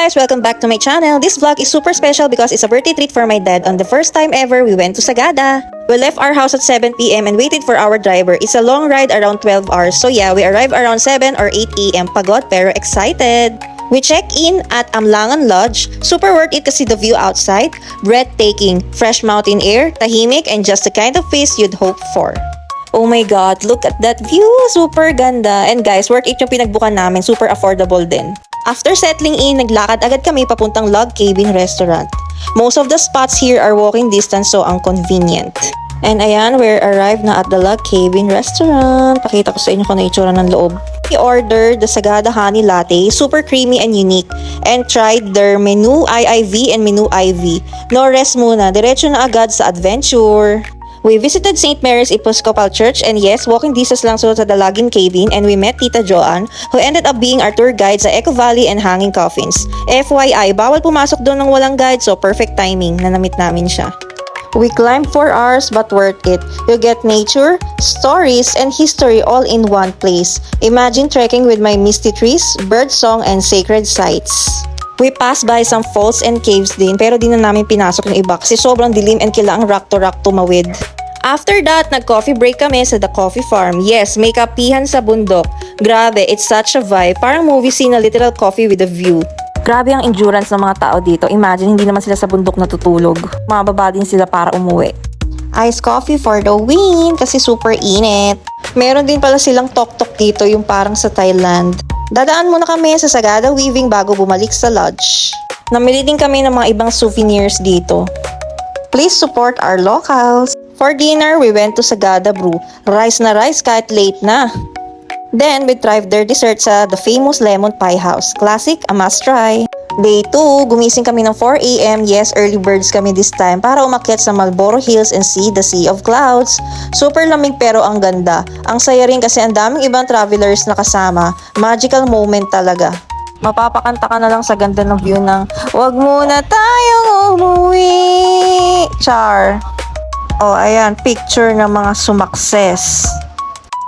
guys! Welcome back to my channel. This vlog is super special because it's a birthday treat for my dad. On the first time ever, we went to Sagada. We left our house at 7 p.m. and waited for our driver. It's a long ride around 12 hours. So yeah, we arrived around 7 or 8 a.m. Pagod pero excited. We check in at Amlangan Lodge. Super worth it kasi the view outside, breathtaking, fresh mountain air, tahimik, and just the kind of place you'd hope for. Oh my God, look at that view! Super ganda! And guys, worth it yung pinagbukan namin. Super affordable din. After settling in, naglakad agad kami papuntang Log Cabin Restaurant. Most of the spots here are walking distance so ang convenient. And ayan, we arrived na at the Log Cabin Restaurant. Pakita ko sa inyo kung ano itsura ng loob. We ordered the Sagada Honey Latte, super creamy and unique. And tried their menu IIV and menu IV. No rest muna, diretso na agad sa adventure. We visited St. Mary's Episcopal Church and yes, walking distance lang sa the Login Cabin, and we met Tita Joanne who ended up being our tour guide sa Eco Valley and Hanging Coffins. FYI, bawal pumasok doon ng walang guide so perfect timing na namit namin siya. We climbed 4 hours but worth it. You get nature, stories, and history all in one place. Imagine trekking with my misty trees, bird song, and sacred sites. We passed by some falls and caves din pero di na namin pinasok yung iba kasi sobrang dilim and kailangang rock to tumawid. After that, nag-coffee break kami sa The Coffee Farm. Yes, may kapihan sa bundok. Grabe, it's such a vibe. Parang movie scene na literal coffee with a view. Grabe ang endurance ng mga tao dito. Imagine, hindi naman sila sa bundok natutulog. Mababa din sila para umuwi. Iced coffee for the win kasi super init. Meron din pala silang tok-tok dito yung parang sa Thailand. Dadaan muna kami sa Sagada Weaving bago bumalik sa lodge. Namili din kami ng mga ibang souvenirs dito. Please support our locals. For dinner, we went to Sagada Brew. Rice na rice kahit late na. Then, we tried their dessert sa the famous Lemon Pie House. Classic, a must try. Day 2, gumising kami ng 4 a.m. Yes, early birds kami this time para umakyat sa Marlboro Hills and see the Sea of Clouds. Super lamig pero ang ganda. Ang saya rin kasi ang daming ibang travelers na kasama. Magical moment talaga. Mapapakanta ka na lang sa ganda ng view ng "Wag muna tayong umuwi." Char. Oh, ayan, picture ng mga sumakses.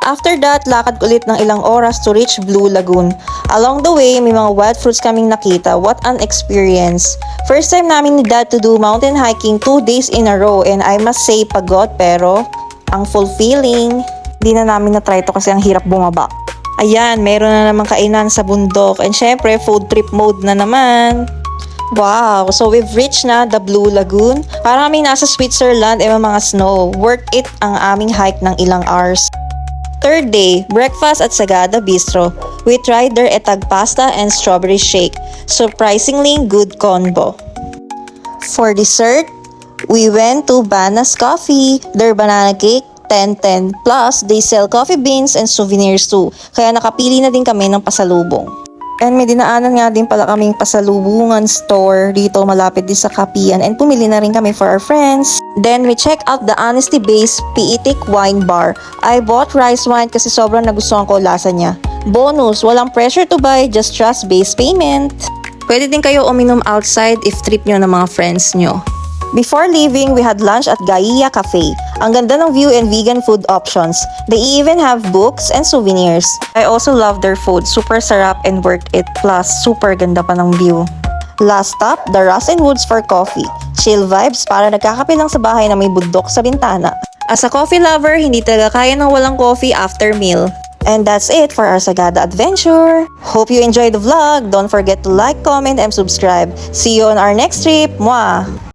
After that, lakad ulit ng ilang oras to reach Blue Lagoon. Along the way, may mga wild fruits kaming nakita. What an experience! First time namin ni Dad to do mountain hiking 2 days in a row and I must say pagod pero ang fulfilling. Di na namin na-try to kasi ang hirap bumaba. Ayan, meron na naman kainan sa bundok and syempre food trip mode na naman. Wow! So we've reached na the Blue Lagoon. Parang kami nasa Switzerland and mga snow. Worth it ang aming hike ng ilang hours. Third day, breakfast at Sagada Bistro. We tried their etag pasta and strawberry shake. Surprisingly good combo. For dessert, we went to Bana's Coffee. Their banana cake, 10-10. Plus, they sell coffee beans and souvenirs too. Kaya nakapili na din kami ng pasalubong. And may dinaanan nga din pala kaming pasalubungan store dito malapit din sa Kapian and pumili na rin kami for our friends. Then we check out the Honesty Base Piitik Wine Bar. I bought rice wine kasi sobrang nagustuhan ko lasa niya. Bonus, walang pressure to buy, just trust based payment. Pwede din kayo uminom outside if trip nyo ng mga friends nyo. Before leaving, we had lunch at Gaia Cafe. Ang ganda ng view and vegan food options. They even have books and souvenirs. I also love their food. Super sarap and worth it. Plus, super ganda pa ng view. Last stop, the Ross and Woods for coffee. Chill vibes para nagkakape lang sa bahay na may bundok sa bintana. As a coffee lover, hindi talaga kaya ng walang coffee after meal. And that's it for our Sagada adventure. Hope you enjoyed the vlog. Don't forget to like, comment, and subscribe. See you on our next trip. Mwah!